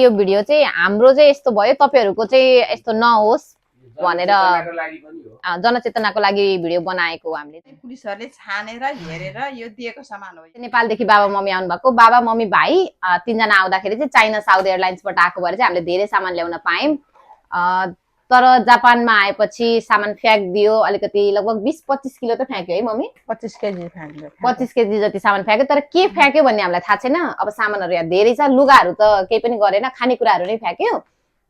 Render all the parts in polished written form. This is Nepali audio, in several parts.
यो भिडियो चाहिँ हाम्रो चाहिँ यस्तो भयो, तपाईहरुको चाहिँ यस्तो नहोस् भनेर जनचेतनाको लागि भिडियो बनाएको हो हामीले। पुलिसहरुले छानेर हेरेर यो दिएको सामान हो। नेपालदेखि बाबा मम्मी आउनु भएको, बाबा मम्मी भाइ तीनजना आउँदाखेरि चाहिँ चाइना साउथ एयरलाइन्सबाट आएको भएर चाहिँ हामीले धेरै सामान ल्याउन पायौं। तर जापानमा आएपछि सामान फ्याँकिदियो, अलिकति लगभग 20-25 किलो त फ्याँक्यो है मम्मी? 25 केजी फ्याँक्यो। 25 केजी जति सामान फ्याँक्यो, तर के फ्याँक्यो भन्ने हामीलाई थाहा छैन। अब सामानहरु यहाँ धेरै छ, लुगाहरु त केही पनि गरेन, खानेकुराहरु नै फ्याँक्यो।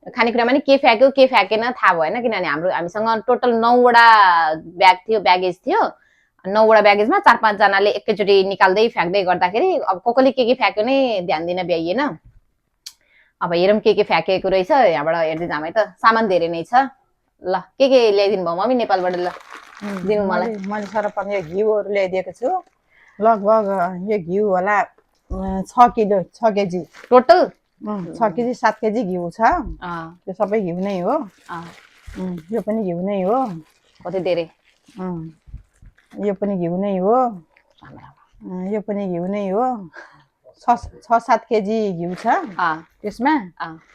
खानेकुरामा नि के फ्याँक्यो के फ्याँकेन थाहा भएन, किनभने हामीसँग टोटल 9 वटा ब्याग थियो, ब्यागेज थियो। 9 वटा ब्यागेजमा 4-5 जनाले एकैचोटी निकाल्दै फ्याँक्दै गर्दाखेरि अब कसले के फ्याँक्यो नै ध्यान दिन भ्याइएन। अब हेरौँ के फ्याँकेको रहेछ, यहाँबाट हेर्दै जाम है त। सामान धेरै नै छ। ल के ल्याइदिनु भयो मम्मी नेपालबाट? ल दिनु मलाई। मैले सर्वप्रथम यो घिउहरु ल्याइदिएको छु। लगभग यो घिउ होला 6 kilo 6 KG total 6 KG 7 KG घिउ छ। यो सबै घिउ नै हो। यो पनि घिउ नै हो। कति धेरै? यो पनि घिउ नै हो। यो पनि घिउ नै हो। 6-7 केजी घिउ छ त्यसमा।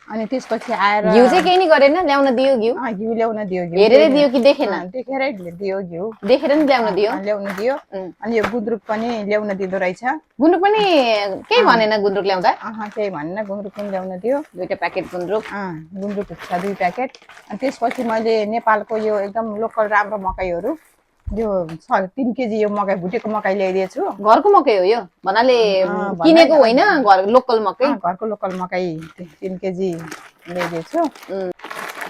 अनि त्यसपछि आएर घिउ चाहिँ केही नि गरेन, ल्याउन दियो घिउ? घिउ ल्याउन दियो। घिउ हेरेरै दियो कि देखेन? देखेरै दियो घिउ। देखेर नि ल्याउन दियो? ल्याउन दियो। अनि यो गुन्द्रुक पनि ल्याउन दिदो रहेछ। गुन्द्रुक पनि केही भनेन गुन्द्रुक ल्याउँदा? केही भनेन, गुन्द्रुक पनि ल्याउन दियो। 2टा प्याकेट गुन्द्रुक। गुन्द्रुक छ 2 प्याकेट। अनि त्यसपछि मैले नेपालको यो एकदम लोकल राम्रो मकैहरु यो 3 केजी यो मकै भुटेको मकै ल्याइदिएछु। घरको मकै हो यो? भन्नाले किनेको होइन, घर लोकल मकै? घरको लोकल मकै 3 केजी ल्याइदिएछु।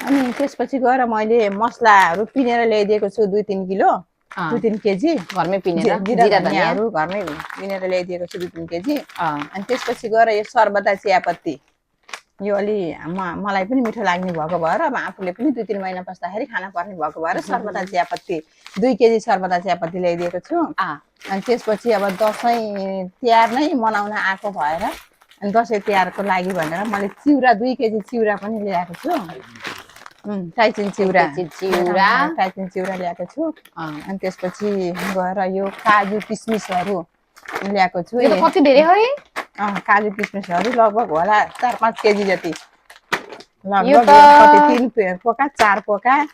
अनि त्यसपछि गएर मैले मसलाहरु पिनेर ल्याइदिएको छु 2-3 किलो, 2-3 केजी घरमै पिनेर। जिरा धनियाहरु घरमै पिनेर ल्याइदिएको छु 2-3 केजी। अनि त्यसपछि गएर यो सर्बदा चियापत्ती, यो अलि मलाई पनि मिठो लाग्ने भएको भएर अब आफूले पनि 2-3 महिना बस्दाखेरि खाना पर्ने भएको भएर सर्बदा चियापत्ती 2 केजी सर्बदा चियापत्ती ल्याइदिएको छु। अनि त्यसपछि अब दशैं तिहार नै मनाउन आएको भएर अनि दशैं तिहारको लागि भनेर मैले चिउरा 2 केजी चिउरा पनि ल्याएको छु। टाइचिन चिउरा ल्याएको छु। अनि त्यसपछि गएर यो काजु किसमिसहरु ल्याएको छु। यो त कति धेरै हो है? काजु किसमिसहरु लगभग होला 4-5 केजी जति। लगभग कति 3 पोका 4 पोका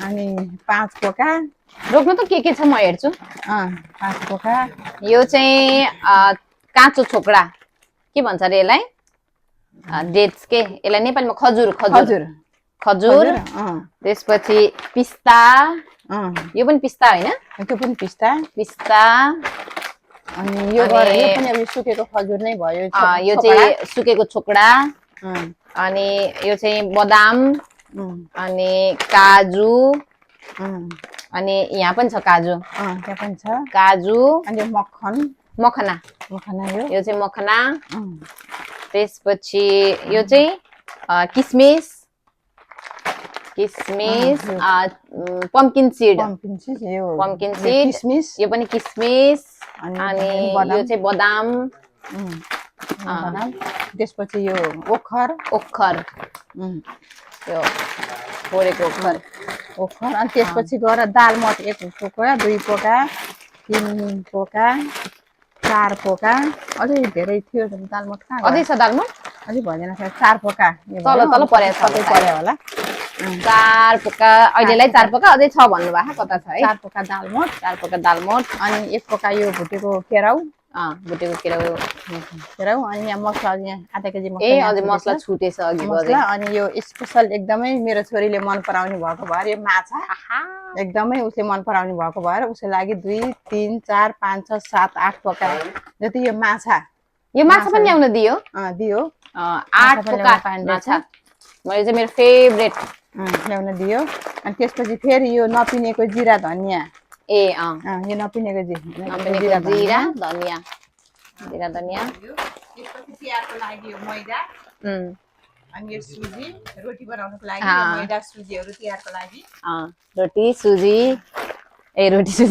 अनि 5 पोका। रोक्नु त के छ म हेर्छु। 5 पोका। यो चाहिँ काँचो छोकडा के भन्छ रे यसलाई? डेट्स के यसलाई नेपालीमा खजुर। त्यसपछि पिस्ता। यो पनि पिस्ता हैन? त्यो पनि पिस्ता। अनि यो पनि अब सुकेको खजुर नै भयो। यो चाहिँ सुकेको छोकडा। अनि यो चाहिँ बदाम। अनि काजु। अनि यहाँ पनि छ काजु। त्यहाँ पनि छ काजु। अनि मखना यो चाहिँ मखना। त्यसपछि यो चाहिँ किसमिस, पम्किन सीड किसमिस। यो पनि किसमिस। अनि यो चाहिँ बदाम। त्यसपछि यो ओखर यो फोरेको ओखर। अनि त्यसपछि गएर दालमोठ 1 पोका 2 पोका 3 पोका 4 पोका। अझै धेरै थियो दालमोठ। कहाँ अझै छ दालमोठ? अझै भएन 4 पोका। तल पर्यो होला। 4 पोका अहिलेलाई 4 पोका अझै छ भन्नु भएको कता छ है? 4 पोका दालमोठ। अनि 1 पोका यो भुटेको केराउ। अनि यहाँ मसला आधा केजी मसला। अझै मसला छुटेछ अघि मसला। अनि यो स्पेशल एकदमै मेरो छोरीले मन पराउने भएको भएर यो माछा एकदमै उसले मन पराउने भएको भएर उसको लागि 2, 3, 4, 5, 6, 7, 8 पोका जति यो माछा पनि ल्याउन दियो। 8 पोका माछा। मैले चाहिँ मेरो फेभरेट ल्याउन दियो। अनि त्यसपछि फेरि यो नपिनेको जिरा धनिया। यो नपिनेको जिरा धनिया। त्यसपछि तिहारको लागि यो मैदा। अनि यो सुजी रोटी बनाउनको लागि मैदा सुजीहरु तिहारको लागि। रोटी सुजी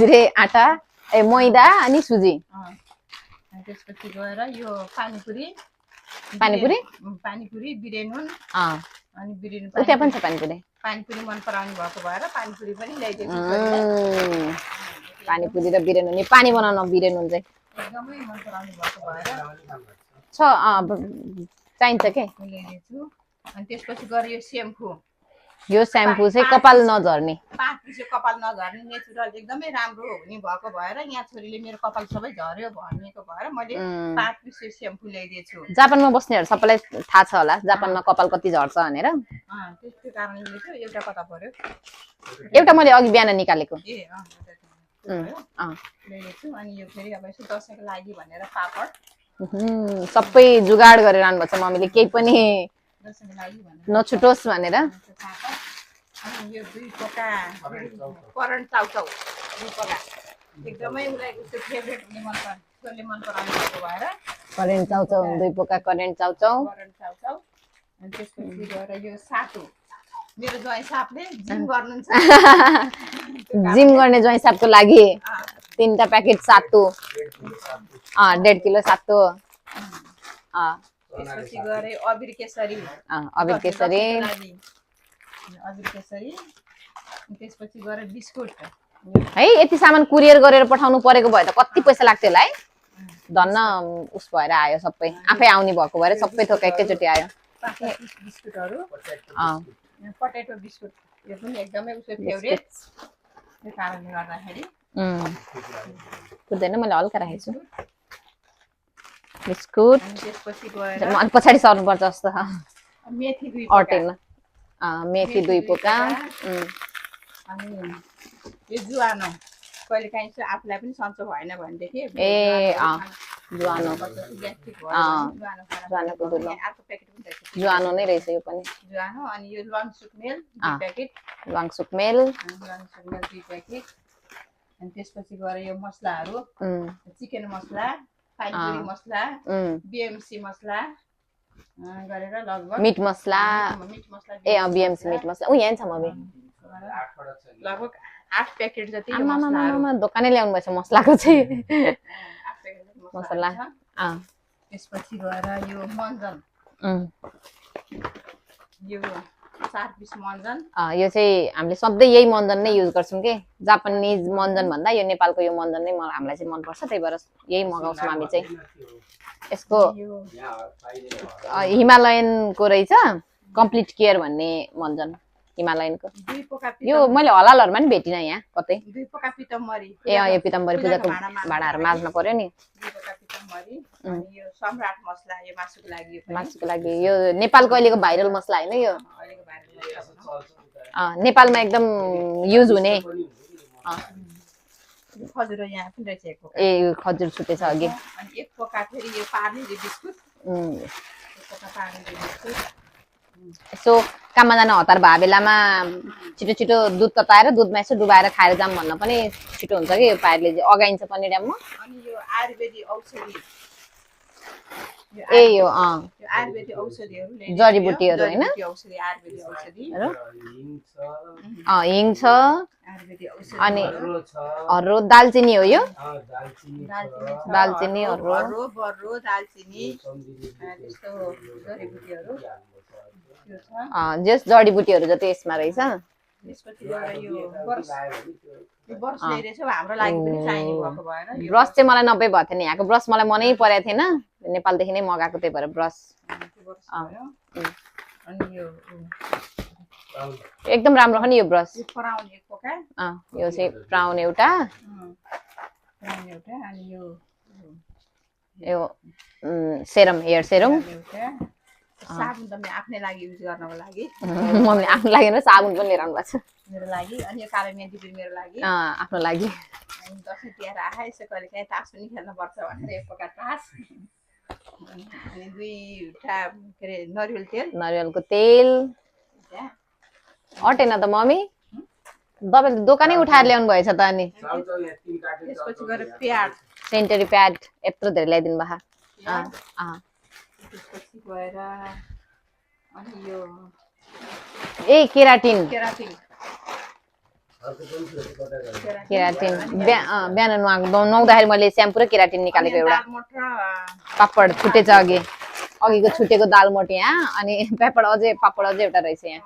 रे आटा मैदा अनि सुजी। अनि त्यसपछि गएर यो पानीपुरी बिरेनुन। अनि बिरेनुन त्यहाँ पनि छ पानीपुरी मन पराउने भएको भएर पानीपुरी पनि ल्याइदिएको छु। पानीपुरी र बिरेनुन पानी बनाउन बिरेनुन चाहिँ एकदमै मन पराउने भएको भएर छ। चाहिन्छ के ल्याइदिन्छु। अनि त्यसपछि गएर यो सेम्पू यो स्याम्पू चाहिँ कपाल नझर्ने 5 पिस कपाल नझर्ने नेचुरल एकदमै राम्रो हुने भएको भएर यहाँ छोरीले मेरो कपाल सबै झर्यो भनेको भएर मैले 5 पिस सेम्पू ल्याइदिएछु। जापानमा बस्नेहरू सबैलाई थाहा छ होला जापानमा कपाल कति झर्छ भनेर त्यसको कारणले चाहिँ एउटा कता पर्यो एउटा मैले अघि बिहान निकालेको ल्याइदिएछु। अनि यो फेरि अब यसो दसैँको लागि भनेर पापड सबै जुगाड गरेर आउनु भएको छ मम्मीले केही पनि दसैँको लागि भनेर नछुटोस् भनेर पापड। अनि यो 2 पोका करेन्ट चाउचाउ 2 पोका एकदमै उसलाई उसको फेभरेट हुने मन पर्छ उसले मन पराउने भएको भएर करेन्ट चाउचाउ 2 पोका करेन्ट चाउचाउ अनि त्यसपछि गएर यो सातु मेरो ज्वाइँ सापले जिम गर्नुहुन्छ जिम गर्ने ज्वाइँ सापको लागि 3टा प्याकेट सातु 1.5 किलो सातु त्यसपछि गएर अबिर केसरी त्यसपछि गएर बिस्कुट है यति सामान कुरियर गरेर पठाउनु परेको भए त कति पैसा लाग्थ्यो होला है धन्न उस भएर आयो सबै आफै आउने भएको भएर सबै थोक एकैचोटि आयो बिस्कुटहरु पोटेटो बिस्कुट यो पनि एकदमै उसको फेभरेट त्यो कारणले गर्दाखेरि कुर्दैन मैले हल्का राखेको छु बिस्कुट त्यसपछि गएर अनि पछाडी सर्नुपर्छ जस्तो मेथी 2 अटेन मेथी 2 पोका अनि यो जुआनो कहिले काहीँ चाहिँ आफूलाई पनि सन्चो भएन भनेदेखि जुआनो जुआनोको दुलो अर्को प्याकेट पनि रहेछ जुआनो नै रहेछ यो पनि जुआनो अनि यो लङ सुकमेल 2 प्याकेट 2 प्याकेट अनि त्यसपछि गएर यो मसलाहरू चिकन मसला पाइपुरी मसला बीएमसी मसला गरेर लगभग मिट मसला बीएमसी मिट मसला यहाँ छ मम्मी लगभग 8 प्याकेट जति यो मसलाहरु दोकानै ल्याउनु भएछ मसलाको चाहिँ 8 प्याकेट मसला त्यसपछि गएर यो मन्जन यो 4 पिस मन्जन यो चाहिँ हामीले सधैँ यही मन्जन नै युज गर्छौँ के जापानिज मन्जन भन्दा यो नेपालको यो मन्जन नै हामीलाई चाहिँ मनपर्छ त्यही भएर यही मगाउँछौँ हामी चाहिँ यसको हिमालयनको रहेछ कम्प्लिट केयर भन्ने मन्जन हिमालयनको यो मैले हलालहरुमा नि भेटिनँ यहाँ कतै 2 पोका पितम्बरी यो पितम्बरी पूजाको भाँडाहरु माझ्न पर्यो नि 2 पोका पितम्बरी अनि यो सम्राट मसला यो मासुको लागि यो नेपालको अहिलेको भाइरल मसला हैन यो अहिलेको भाइरल नेपालमा एकदम युज हुने खजुर यहाँ पनि रहेछ खजुर छुटेछ अघि अनि 1 पोका फेरि यो पार्ले बिस्कुट 1 पोका पार्ले बिस्कुट यसो काममा जान हतार भए बेलामा छिटो छिटो दुध तताएर दुधमा यसो डुबाएर खाएर जाम भन्न पनि छिटो हुन्छ कि यो पारले चाहिँ अगाइन्छ पनि ड्याममा अनि यो आयुर्वेदिक औषधि यो आयुर्वेदिक औषधिहरु जडीबुटीहरु हैन औषधि आयुर्वेदिक औषधि हिङ छ आयुर्वेदिक औषधि अनि हर्रो दालचिनी हो यो दालचिनी हर्रो बर्रो दालचिनी त्यस्तो जडीबुटीहरु जस जडीबुटीहरु जति यसमा रहेछ त्यसपछि गएर यो ब्रस ल्याइरहेछ हाम्रो लागि पनि चाहिने भएको भएर ब्रस चाहिँ मलाई 90 भएको थियो नि यहाँको ब्रस मलाई मनै परेको थिएन नेपालदेखि नै मगाएको त्यही भएर ब्रस अनि यो एकदम राम्रो हो नि यो ब्रस फ्राउन 1 पोका यो चाहिँ फ्राउन एउटा अनि यो सेरम हेयर सेरम साबुन त म आफ्नै लागि युज गर्नको लागि मम्मीले आफ्नो लागि नै साबुन पनि लिएर आउनु भएको छ मेरो लागि अनि यो कालो मेहन्दी पनि मेरो लागि आफ्नो लागि अनि दसैँ तिहार आए यसो कहिले काहीँ तास पनि खेल्न पर्छ भनेर 1 पोका तास अनि 2टा के रे नरिवलको तेल अटेन त मम्मी तपाईले दोकानै उठाएर ल्याउनु भएछ त अनि त्यसपछि गएर प्याड सेन्टरी प्याड यत्रो धेरै ल्याइदिनु भा त्यसपछि गएर अनि यो केराटिन बिहान नुहाउँदाखेरि मैले स्याम्पू र केराटिन निकालेको एउटा पापड छुटेछ अघिको छुटेको दालमोट यहाँ अनि पापड अझै एउटा रहेछ यहाँ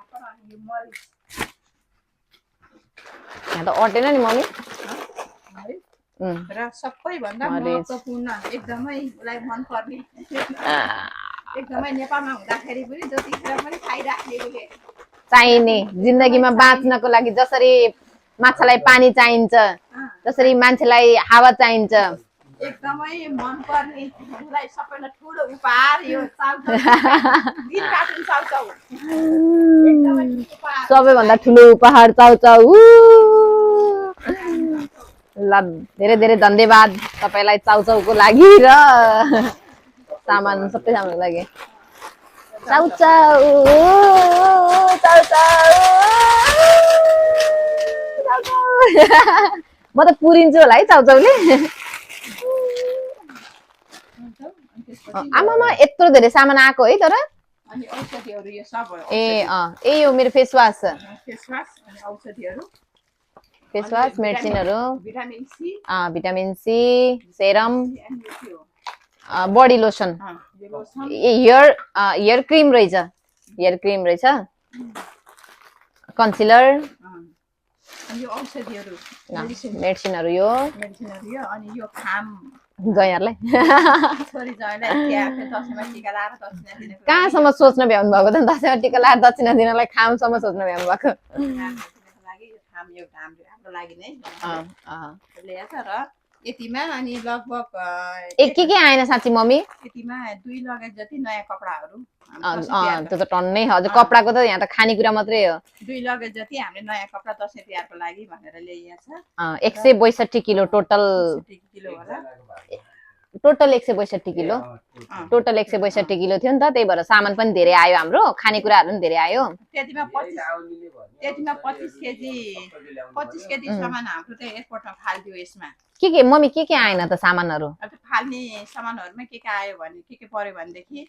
त अटेन नि मम्मी र सबैभन्दा महत्त्वपूर्ण एकदमै मलाई मन पर्ने एकदमै नेपालमा हुँदाखेरि पनि जतिखेर पनि खाइराख्ने उसले चाहिने जिन्दगीमा बाँच्नको लागि जसरी माछालाई पानी चाहिन्छ जसरी मान्छेलाई हावा चाहिन्छ एकदमै मनपर्ने मलाई सबैलाई ठुलो उपहार यो चाउचाउ दिन कार्टुन चाउचाउ एकदमै उपहार सबैभन्दा ठुलो उपहार चाउचाउ ल धेरै धेरै धन्यवाद तपाईलाई चाउचाउको लागि र सामान सबै सामानको लागि चाउचाउ चाउचाउ म त पुरिन्छु होला है चाउचाउले आमामा यत्रो धेरै सामान आएको है तर अनि औषधिहरू यो सब ए यो मेरो फेस वास अनि औषधिहरू फेसवास मेडिसिनहरू भिटामिन सी सेरम अनि यो के हो बडी लोसन यो लोसन हेयर क्रिम रहेछ कन्सिलर अनि यो औषधिहरू मेडिसिनहरू यो अनि यो खाम जयहरूलाई छोरी जयलाई तिहारको दसैँमा टिका लाएर दक्षिणा दिनको कहाँसम्म सोच्न भ्याउनु भएको त दसैँमा टिका लाएर दक्षिणा दिनलाई खामसम्म सोच्न भ्याउनु भएको लागि यो खाम एउटा हाम्रो लागि नै ल्याएछ र यतिमा अनि लगभग के आएन साँच्ची मम्मी यतिमा 2 लगेज जति नयाँ कपडाहरू त्यो त टन्नै हजुर कपडाको त यहाँ त खानेकुरा मात्रै हो 2 लगेज जति हामीले नयाँ कपडा दसैँ तिहारको लागि भनेर ल्याइएको छ 162 किलो टोटल किलो होला टोटल 162 किलो टोटल 162 किलो थियो नि त त्यही भएर सामान पनि धेरै आयो हाम्रो खानेकुराहरू पनि धेरै आयो त्यतिमा 25 केजी सामान हाम्रो चाहिँ एयरपोर्टमा फाल्दियो यसमा के मम्मी के आएन त सामानहरू फाल्ने सामानहरुमा के आयो भने के पर्यो भनेदेखि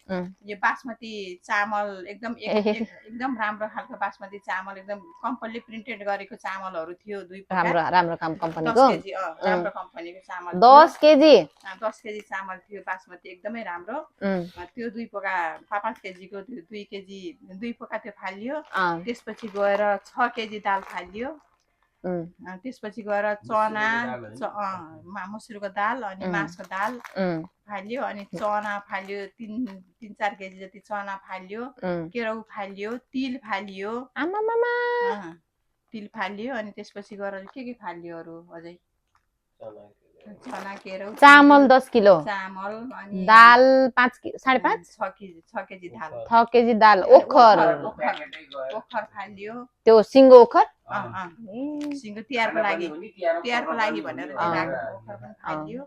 यो बासमती चामल एकदम राम्रो खालको बासमती चामल एकदम कम्पनीले प्रिन्टेड गरेको चामलहरू थियो 2 राम्रो कम्पनीको राम्रो कम्पनीको चामल 10 केजी चामल थियो बासमती एकदमै राम्रो त्यो 2 पोका 5 केजीको 2 केजी 2 पोका त्यो फालियो त्यसपछि गएर 6 केजी दाल फालियो त्यसपछि गएर चना मसुरको दाल अनि मासको दाल फाल्यो अनि चना फाल्यो 3-4 केजी जति चना फाल्यो केराउ फाल्यो तिल फाल्यो अनि त्यसपछि गएर के फाल्यो अरु अझै चना केराउ चामल 10 किलो चामल अनि दाल 5.5 6 केजी दाल 6 केजी दाल ओखर फाल्यो त्यो सिङ्गो ओखर सिङ्गो तिहारको लागि भनेर ओखर पनि फाल्यो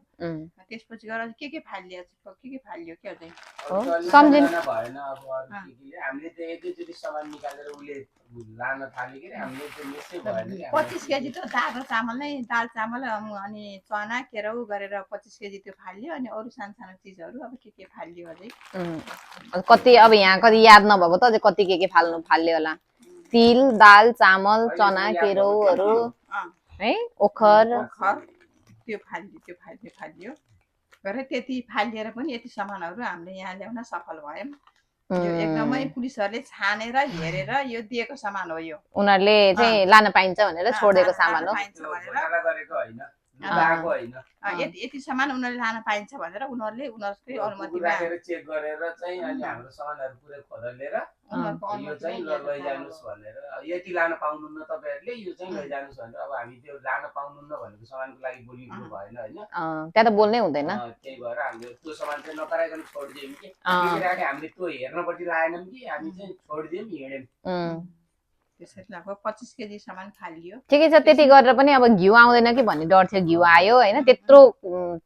त्यसपछि गएर के फाल्यो के अझै सम्झिन भएन अब हामीले त एकैचोटी सामान निकालेर उले लान थाल्यो के हामीले त मिसै भएन 25 केजी त दाल चामल अनि चना केराउ गरेर 25 केजी त्यो फाल्यो अनि अरु सानो चीजहरु अब के फाल्यो अझै कति अब यहाँ कति याद नभएको त अझै कति के फाल्यो होला तिल दाल चामल चना केराउहरु है ओखर त्यो फाल्यो गरे त्यति फालिएर पनि यति सामानहरु हामीले यहाँ ल्याउन सफल भयौं यो एकदमै पुलिसहरुले छानेर हेरेर यो दिएको सामान हो यो उनीहरुले चाहिँ लान पाइन्छ भनेर छोडेको सामान हो यति सामान उनीहरुले लान पाइन्छ भनेर उनीहरुकै अनुमतिमा चेक गरेर चाहिँ अनि हाम्रो सामानहरु पुरै खोदलेर यो चाहिँ लैजानुस् भनेर यति लान पाउनुहुन्न तपाईहरुले यो चाहिँ लैजानुस् भनेर अब हामी त्यो लान पाउनुहुन्न भनेको सामानको लागि बोलिनु भएन हैन त्यहाँ त बोल्नै हुँदैन त्यही भएर हामीले त्यो सामान चाहिँ नकराइकन छोड्दियौं कि किनकि हामीले त्यो हेर्नपट्टि लाएनौं कि हामी चाहिँ छोड्दियौं हिँड्यौं त्यसरी लगभग 25 केजी सामान फालियो ठिकै छ त्यति गरेर पनि अब घिउ आउँदैन कि भन्ने डर थियो घिउ आयो हैन त्यत्रो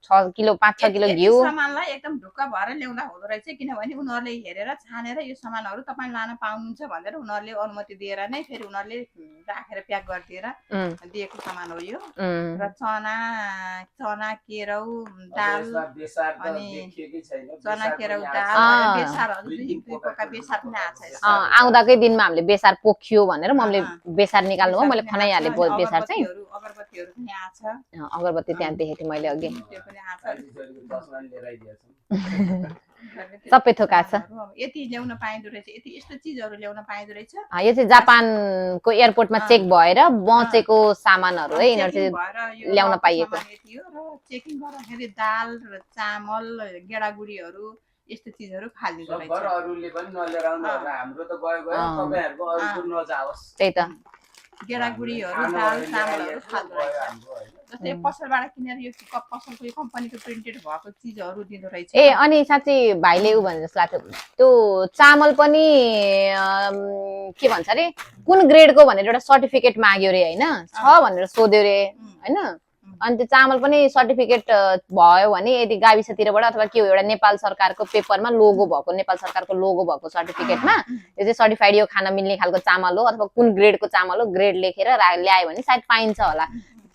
6 किलो 5-6 किलो घिउ सामानलाई एकदम ढुक्क भएर ल्याउँदा हुँदो रहेछ किनभने उनीहरुले हेरेर छानेर यो सामानहरु तपाई लान पाउनुहुन्छ भनेर उनीहरुले अनुमति दिएर नै फेरि उनीहरुले राखेर प्याक गरिदिएर दिएको सामान हो यो र चना केराउ दाल अनि चना केराउ दाल बेसारहरु 2 पोका बेसार पनि आछ आउँदाकै दिनमा हामीले बेसार पोख्यो भनेर मम्मीले बेसार निकाल्नु हो मैले खनाइहाले बेसार चाहिँ अगरबत्तीहरु पनि आछ अगरबत्ती त्यहाँ देखेथे मैले अघि त्यो पनि आछ सबै थोक छ यति ल्याउन पाइदो रहेछ यति यस्तो चीजहरु ल्याउन पाइदो रहेछ यो चाहिँ जापानको एयरपोर्टमा चेक भएर बचेको सामानहरु है यिनीहरु चाहिँ ल्याउन पाइएको थियो र चेकिङ गर्दाखेरि दाल र चामल गेडागुडीहरु यस्तो चिजहरू फालिदिँदो सबभर रहेछ अरूले पनि नलिएर आउनु होला हाम्रो त गयो तपाईहरुको अरूको नजाओस् त्यही त गेडागुडीहरू दाल चामलहरू फाल्दो रहेछ जस्तै पसलबाट किनेर यो पसलको यो कम्पनीको प्रिन्टेड भएको चिजहरू दिँदो रहेछ ए अनि साँच्चै भाइले उ भने जस्तो लाग्थ्यो त्यो चामल पनि के भन्छ अरे कुन ग्रेडको भनेर एउटा सर्टिफिकेट माग्यो रे होइन छ भनेर सोध्यो रे होइन अनि त्यो चामल पनि सर्टिफिकेट भयो भने यदि गाविसतिरबाट अथवा के हो एउटा नेपाल सरकारको पेपरमा लोगो भएको नेपाल सरकारको लोगो भएको सर्टिफिकेटमा यो चाहिँ सर्टिफाइड यो खान मिल्ने खालको चामल हो अथवा कुन ग्रेडको चामल हो ग्रेड लेखेर ल्यायो भने सायद पाइन्छ होला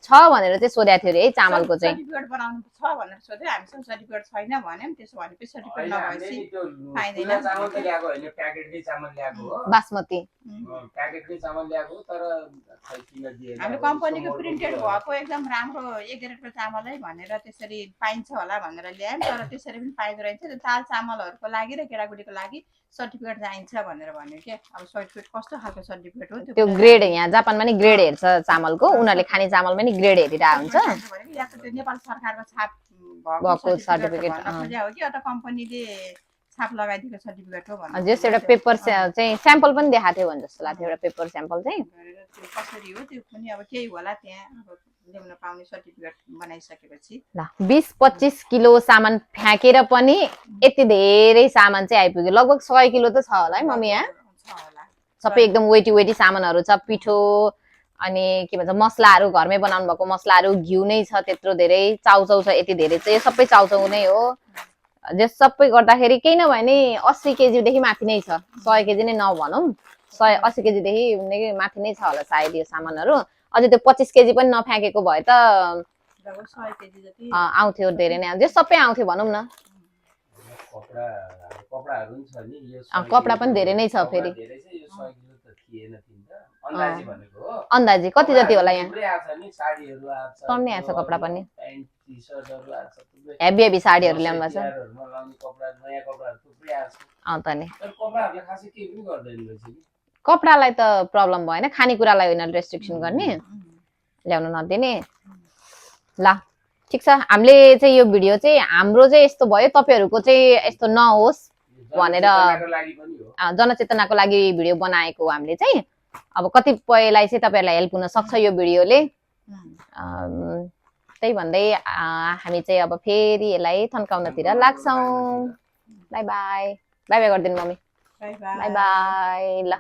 छ भनेर चाहिँ सोधेको थियो रे है चामलको चाहिँ सर्टिफिकेट बनाउनु छ भनेर सोध्यो हामीसँग सर्टिफिकेट छैन भन्यौँ त्यसो भनेपछि सर्टिफिकेट नभएपछि पाइँदैन चामल त ल्याएको होइन प्याकेटकै चामल ल्याएको हो बासमती प्याकेटकै चामल ल्याएको तर खै किन दिएन हाम्रो कम्पनीको प्रिन्टेड भएको एकदम राम्रो एक ग्रेडको चामल है भनेर त्यसरी पाइन्छ होला भनेर ल्यायौँ तर त्यसरी पनि पाइँदो रहेछ दाल चामलहरूको लागि र केटाकुटीको लागि सर्टिफिकेट चाहिन्छ भनेर भन्यो के अब सर्टिफिकेट कस्तो खालको सर्टिफिकेट हो त्यो ग्रेड यहाँ जापानमा नि ग्रेड हेर्छ चामलको उनीहरूले खाने चामलमा नि ग्रेड हेरिरहेको हुन्छ या त त्यो नेपाल सरकारको छाप भएको सर्टिफिकेट हो कि अथवा कम्पनीले छाप लगाइदिएको सर्टिफिकेट हो भनेर जस एउटा पेपर चाहिँ स्याम्पल पनि देखाएको थियो भने जस्तो लाग्थ्यो एउटा पेपर स्याम्पल चाहिँ कसरी हो त्यो पनि अब केही होला त्यहाँ अब ल्याउन पाउने सर्टिफिकेट बनाइसकेपछि ल 20-25 किलो सामान फ्याँकेर पनि यति धेरै सामान चाहिँ आइपुग्यो लगभग 100 किलो त छ होला है मम्मी यहाँ सबै एकदम वेटी सामानहरू छ पिठो अनि के भन्छ मसलाहरू घरमै बनाउनु भएको मसलाहरू घिउ नै छ त्यत्रो धेरै चाउचाउ छ यति धेरै चाहिँ सबै चाउचाउ नै हो जस सबै गर्दाखेरि केही नभए नि 80 केजीदेखि माथि नै छ 100 केजी नै नभनौँ 180 केजीदेखि माथि नै छ होला सायद यो सामानहरू अझै त्यो 25 केजी पनि नफ्याँकेको भए त आउँथ्यो धेरै नै आउँथ्यो सबै आउँथ्यो भनौँ न कपडा पनि धेरै नै छ फेरि अन्दाजी कति जति होला यहाँ टन्नै आएको छ कपडा पनि हेभी साडीहरू ल्याउनु भएको छ त नि कपडालाई त प्रब्लम भएन खानेकुरालाई होइन रेस्ट्रिक्सन गर्ने ल्याउन नदिने ल ठिक छ हामीले चाहिँ यो भिडियो चाहिँ हाम्रो चाहिँ यस्तो भयो तपाईहरूको चाहिँ यस्तो नहोस् भनेर जनचेतनाको लागि भिडियो बनाएको हो हामीले चाहिँ अब कतिपयलाई चाहिँ तपाईहरुलाई हेल्प हुन सक्छ यो भिडियोले त्यही भन्दै हामी चाहिँ अब फेरि यसलाई थन्काउनतिर लाग्छौँ बाई बाई बाई बाई गर्दिनु मम्मी बाई बाई ल